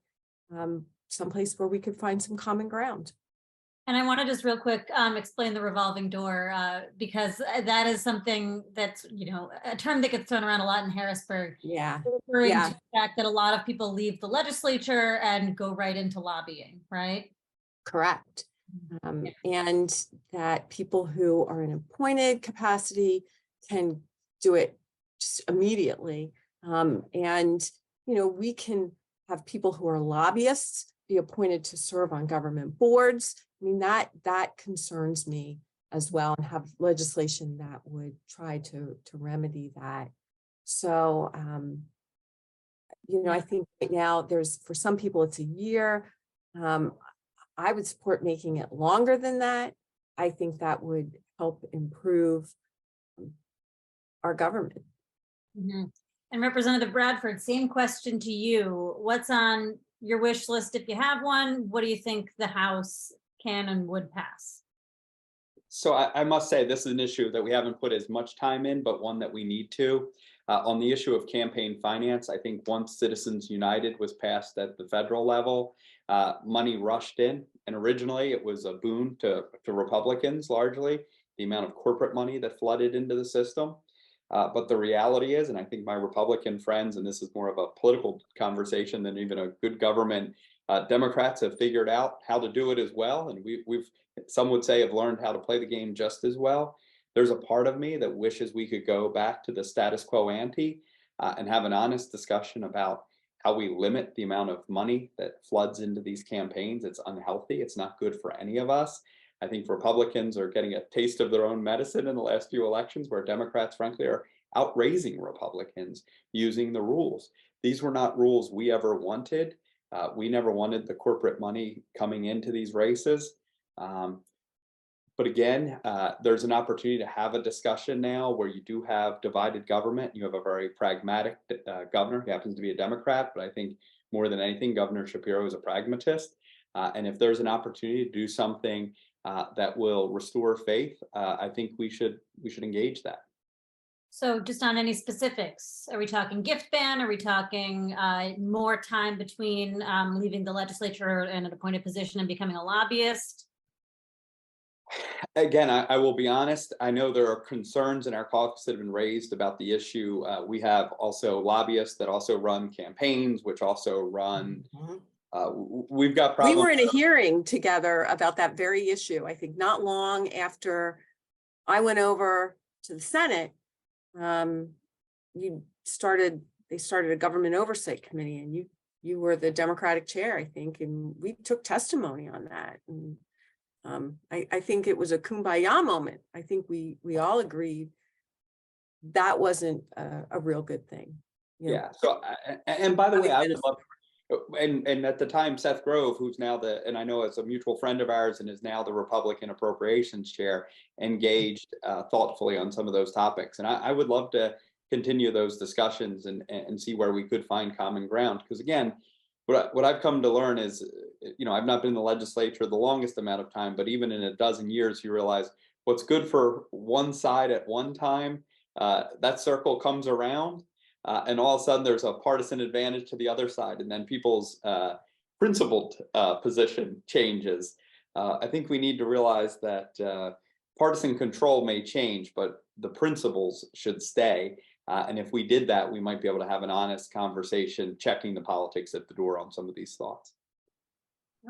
someplace where we could find some common ground. And I want to just real quick explain the revolving door because that is something that's, a term that gets thrown around a lot in Harrisburg. Yeah. Referring to the fact that a lot of people leave the legislature and go right into lobbying, right? Correct. And that people who are in appointed capacity can do it just immediately. And, we can have people who are lobbyists be appointed to serve on government boards. I mean, that concerns me as well, and have legislation that would try to remedy that. So, I think right now for some people it's a year. I would support making it longer than that. I think that would help improve our government. Mm-hmm. And Representative Bradford, same question to you. What's on your wish list if you have one? What do you think the House can and would pass? So I must say this is an issue that we haven't put as much time in, but one that we need to. On the issue of campaign finance, I think once Citizens United was passed at the federal level, money rushed in. And originally it was a boon to Republicans largely, the amount of corporate money that flooded into the system. But the reality is, and I think my Republican friends, and this is more of a political conversation than even a good government, Democrats have figured out how to do it as well. And we've some would say have learned how to play the game just as well. There's a part of me that wishes we could go back to the status quo ante. and have an honest discussion about how we limit the amount of money that floods into these campaigns. It's unhealthy. It's not good for any of us. I think Republicans are getting a taste of their own medicine in the last few elections, where Democrats, frankly, are outraising Republicans using the rules. These were not rules we ever wanted. We never wanted the corporate money coming into these races. But again, there's an opportunity to have a discussion now where you do have divided government. You have a very pragmatic governor. He happens to be a Democrat, but I think more than anything, Governor Shapiro is a pragmatist. And if there's an opportunity to do something that will restore faith, I think we should engage that. So just on any specifics, are we talking gift ban? Are we talking more time between leaving the legislature in an appointed position and becoming a lobbyist? Again, I will be honest. I know there are concerns in our caucus that have been raised about the issue. We have also lobbyists that also run campaigns, which also run. We've got problems. We were in a hearing together about that very issue. I think not long after I went over to the Senate, they started a government oversight committee, and you were the Democratic chair, I think, and we took testimony on that. And I think it was a kumbaya moment. I think we all agreed that wasn't a real good thing. Yeah. So, and by the way, I would love, and at the time, Seth Grove, who's now and I know is a mutual friend of ours and is now the Republican Appropriations Chair, engaged thoughtfully on some of those topics. And I would love to continue those discussions and see where we could find common ground. Because again, what I've come to learn is, I've not been in the legislature the longest amount of time, but even in a dozen years, you realize what's good for one side at one time, that circle comes around, and all of a sudden there's a partisan advantage to the other side, and then people's principled position changes. I think we need to realize that partisan control may change, but the principles should stay. And if we did that, we might be able to have an honest conversation, checking the politics at the door on some of these thoughts.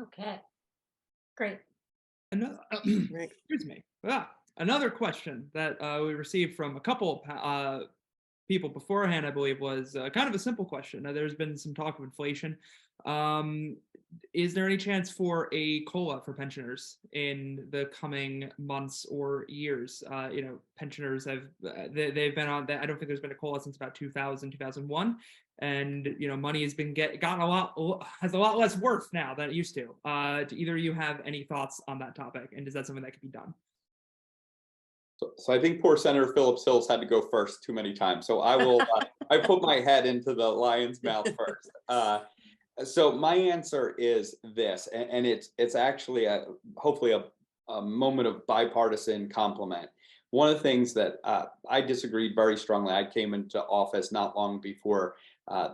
Okay, great. Excuse me. Another question that we received from a couple people beforehand, I believe, was kind of a simple question. There's been some talk of inflation. Is there any chance for a COLA for pensioners in the coming months or years? Pensioners they've been on that. I don't think there's been a COLA since about 2000, 2001. And, money has been has a lot less worth now than it used to. Do either of you have any thoughts on that topic? And is that something that could be done? So I think poor Senator Phillips Hills had to go first too many times. So I will, I put my head into the lion's mouth first. So my answer is this, and it's actually hopefully a moment of bipartisan compliment. One of the things that I disagreed very strongly, I came into office not long before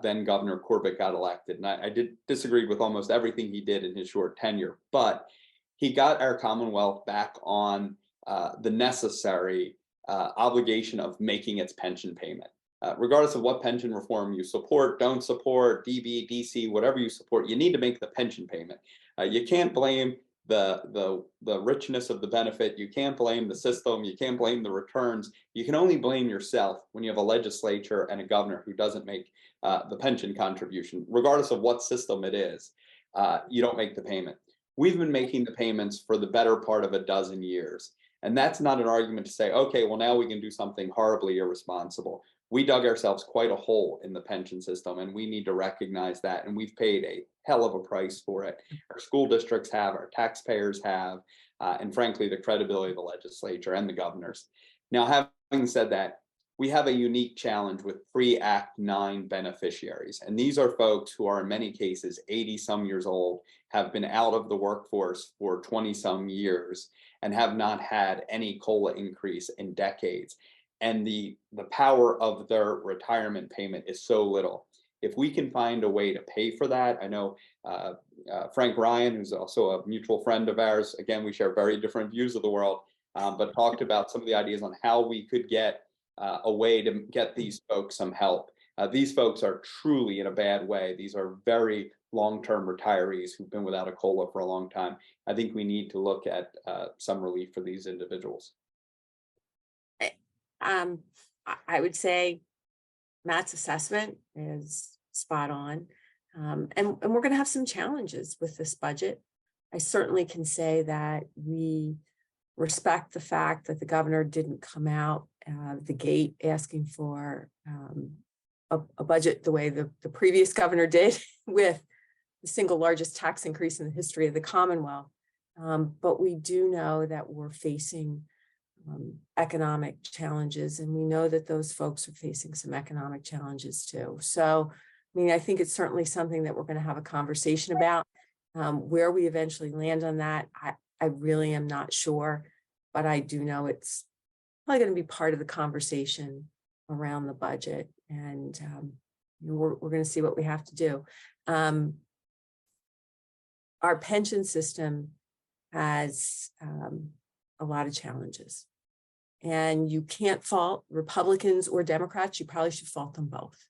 then Governor Corbett got elected, and I disagreed with almost everything he did in his short tenure, but he got our Commonwealth back on the necessary obligation of making its pension payment. Regardless of what pension reform you support, don't support, DB, DC, whatever you support, you need to make the pension payment. You can't blame the richness of the benefit. You can't blame the system. You can't blame the returns. You can only blame yourself when you have a legislature and a governor who doesn't make the pension contribution. Regardless of what system it is, you don't make the payment. We've been making the payments for the better part of a dozen years. And that's not an argument to say, okay, well, now we can do something horribly irresponsible. We dug ourselves quite a hole in the pension system, and we need to recognize that. And we've paid a hell of a price for it. Our school districts have, our taxpayers have, and frankly, the credibility of the legislature and the governors. Now, having said that, we have a unique challenge with pre-Act 9 beneficiaries. And these are folks who are in many cases 80-some years old, have been out of the workforce for 20-some years, and have not had any COLA increase in decades. And the power of their retirement payment is so little. If we can find a way to pay for that, I know Frank Ryan, who's also a mutual friend of ours, again, we share very different views of the world, but talked about some of the ideas on how we could get a way to get these folks some help. These folks are truly in a bad way. These are very long-term retirees who've been without a COLA for a long time. I think we need to look at some relief for these individuals. I would say Matt's assessment is spot on. And we're going to have some challenges with this budget. I certainly can say that we respect the fact that the governor didn't come out the gate asking for a budget the way the previous governor did with the single largest tax increase in the history of the Commonwealth. But we do know that we're facing economic challenges, and we know that those folks are facing some economic challenges too. So, I mean, I think it's certainly something that we're going to have a conversation about. Where we eventually land on that, I really am not sure, but I do know it's probably going to be part of the conversation around the budget, and we're going to see what we have to do. Our pension system has a lot of challenges, and you can't fault Republicans or Democrats. You probably should fault them both.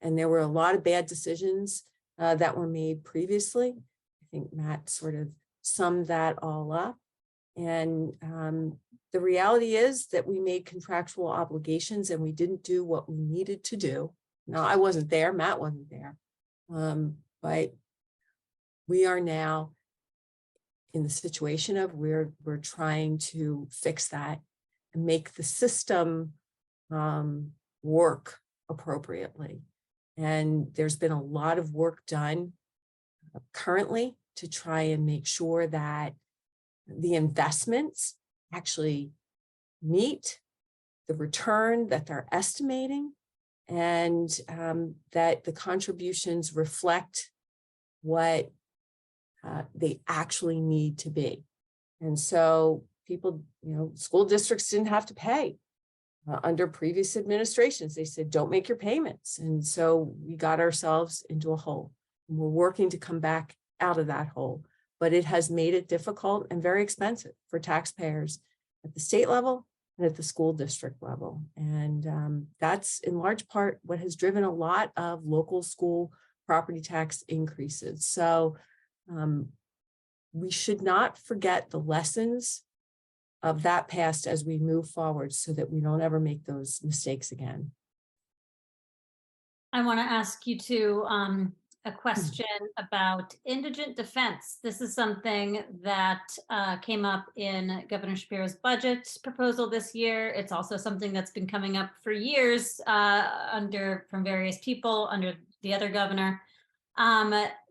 And there were a lot of bad decisions that were made previously. I think Matt sort of summed that all up. And the reality is that we made contractual obligations and we didn't do what we needed to do. Now, I wasn't there, Matt wasn't there, but we are now in the situation of we're trying to fix that and make the system work appropriately. And there's been a lot of work done currently to try and make sure that the investments actually meet the return that they're estimating, and that the contributions reflect what they actually need to be. And so people, school districts didn't have to pay under previous administrations. They said, don't make your payments. And so we got ourselves into a hole, and we're working to come back out of that hole. But it has made it difficult and very expensive for taxpayers at the state level and at the school district level. And that's in large part what has driven a lot of local school property tax increases. So we should not forget the lessons of that past as we move forward, so that we don't ever make those mistakes again. I want to ask you to a question about indigent defense. This is something that came up in Governor Shapiro's budget proposal this year. It's also something that's been coming up for years from various people under the other governor.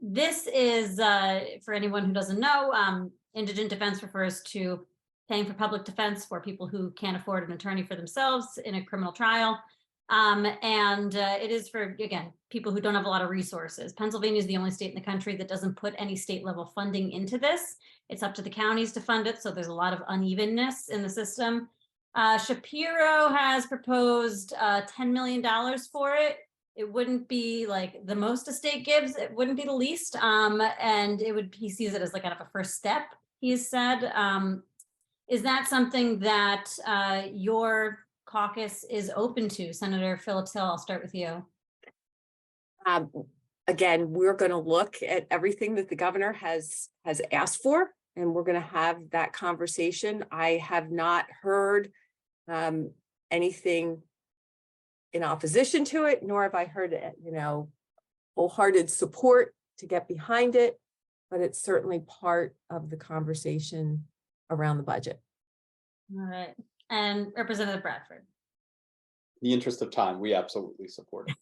This is, for anyone who doesn't know, indigent defense refers to paying for public defense for people who can't afford an attorney for themselves in a criminal trial. It is for, again, people who don't have a lot of resources. Pennsylvania is the only state in the country that doesn't put any state level funding into this. It's up to the counties to fund it. So there's a lot of unevenness in the system. Shapiro has proposed $10 million for it. It wouldn't be like the most a state gives. It wouldn't be the least. And he sees it as like kind of a first step, he's said. Is that something that your caucus is open to? Senator Phillips Hill, I'll start with you. Again, we're going to look at everything that the governor has asked for, and we're going to have that conversation. I have not heard anything in opposition to it, nor have I heard, wholehearted support to get behind it, but it's certainly part of the conversation around the budget. All right. And Representative Bradford. In the interest of time, we absolutely support it.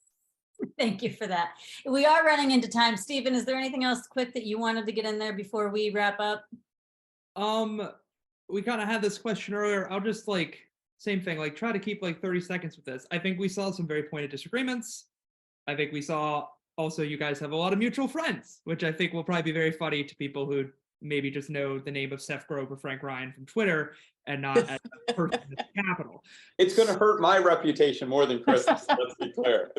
Thank you for that. We are running into time. Stephen, is there anything else quick that you wanted to get in there before we wrap up? We kind of had this question earlier. I'll just same thing, try to keep 30 seconds with this. I think we saw some very pointed disagreements. I think we saw also you guys have a lot of mutual friends, which I think will probably be very funny to people who maybe just know the name of Seth Grove or Frank Ryan from Twitter and not as a person at the Capitol. It's going to hurt my reputation more than Chris's, let's be clear.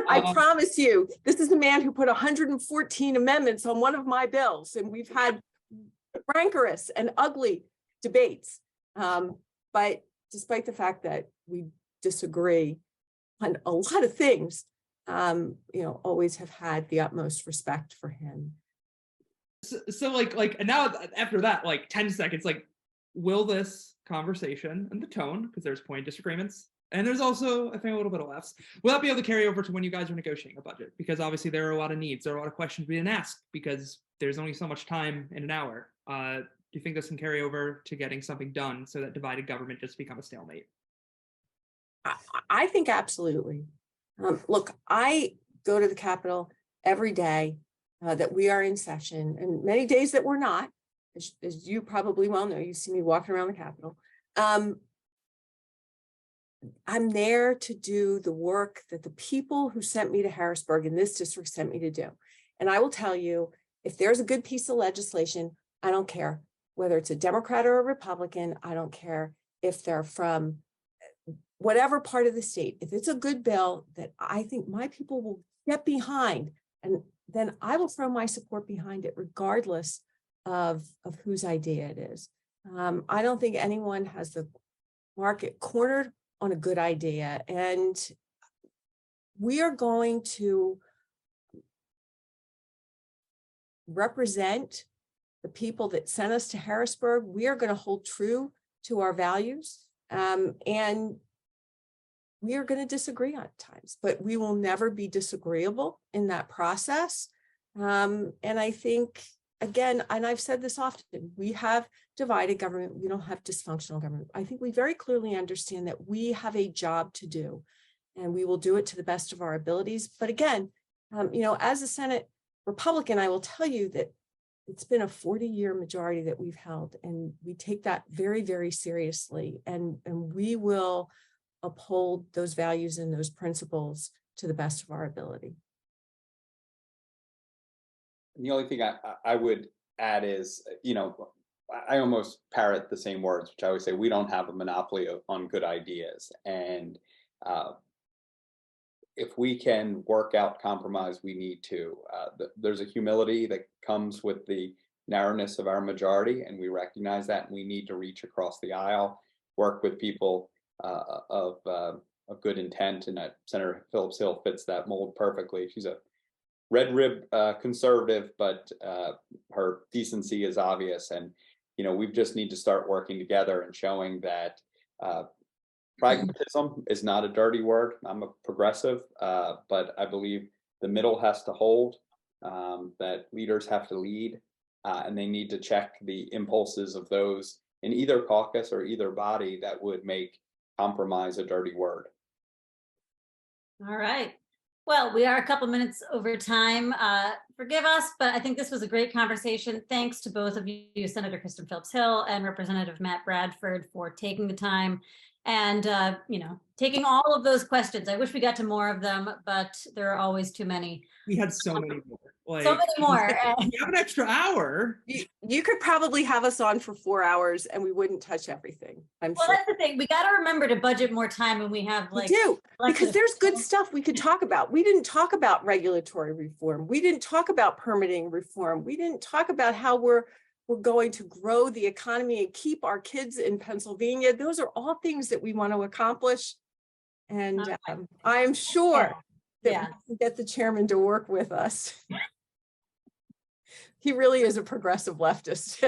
I promise you, this is a man who put 114 amendments on one of my bills, and we've had rancorous and ugly debates. But despite the fact that we disagree on a lot of things, always have had the utmost respect for him. So and now after that, 10 seconds, will this conversation and the tone, because there's point disagreements, And there's also, I think, a little bit of laughs. Will that be able to carry over to when you guys are negotiating a budget? Because obviously there are a lot of needs. There are a lot of questions we didn't ask because there's only so much time in an hour. Do you think this can carry over to getting something done so that divided government just become a stalemate? I think absolutely. Look, I go to the Capitol every day that we are in session, and many days that we're not, as you probably well know. You see me walking around the Capitol. I'm there to do the work that the people who sent me to Harrisburg in this district sent me to do. And I will tell you, if there's a good piece of legislation, I don't care whether it's a Democrat or a Republican. I don't care if they're from whatever part of the state. If it's a good bill that I think my people will get behind, and then I will throw my support behind it regardless of whose idea it is. I don't think anyone has the market cornered on a good idea. And we are going to represent the people that sent us to Harrisburg. We are going to hold true to our values. And we are going to disagree at times, but we will never be disagreeable in that process. And I think, again, and I've said this often, we have divided government. We don't have dysfunctional government. I think we very clearly understand that we have a job to do, and we will do it to the best of our abilities. But again, as a Senate Republican, I will tell you that it's been a 40-year majority that we've held, and we take that very, very seriously. And we will uphold those values and those principles to the best of our ability. And the only thing I would add is, I almost parrot the same words, which I always say, we don't have a monopoly on good ideas. And if we can work out compromise, we need to. There's a humility that comes with the narrowness of our majority, and we recognize that, and we need to reach across the aisle, work with people of good intent, and that Senator Phillips Hill fits that mold perfectly. She's a red rib conservative, but her decency is obvious. And we just need to start working together and showing that pragmatism is not a dirty word. I'm a progressive, but I believe the middle has to hold, that leaders have to lead, and they need to check the impulses of those in either caucus or either body that would make compromise a dirty word. All right. Well, we are a couple minutes over time. Forgive us, but I think this was a great conversation. Thanks to both of you, Senator Kristen Phillips Hill and Representative Matt Bradford, for taking the time and taking all of those questions. I wish we got to more of them, but there are always too many. We had so many more. So many more. You have an extra hour. You could probably have us on for 4 hours and we wouldn't touch everything. I'm sure. That's the thing. We got to remember to budget more time when we have we do, because there's good stuff we could talk about. We didn't talk about regulatory reform. We didn't talk about permitting reform. We didn't talk about how we're going to grow the economy and keep our kids in Pennsylvania. Those are all things that we want to accomplish. And I am sure that we can get the chairman to work with us. He really is a progressive leftist.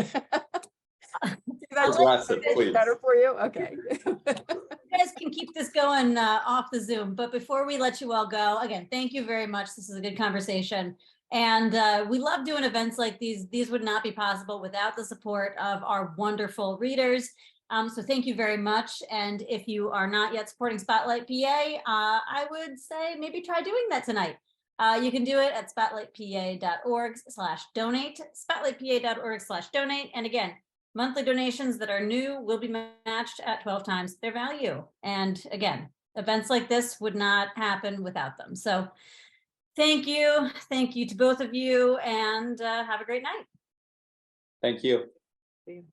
Progressive, please. Better for you? Okay. You guys can keep this going off the Zoom, but before we let you all go, again, thank you very much. This is a good conversation. And we love doing events like these. These would not be possible without the support of our wonderful readers. So thank you very much. And if you are not yet supporting Spotlight PA, I would say maybe try doing that tonight. You can do it at spotlightpa.org/donate, spotlightpa.org/donate. And again, monthly donations that are new will be matched at 12 times their value. And again, events like this would not happen without them. So thank you. Thank you to both of you, and have a great night. Thank you. See you.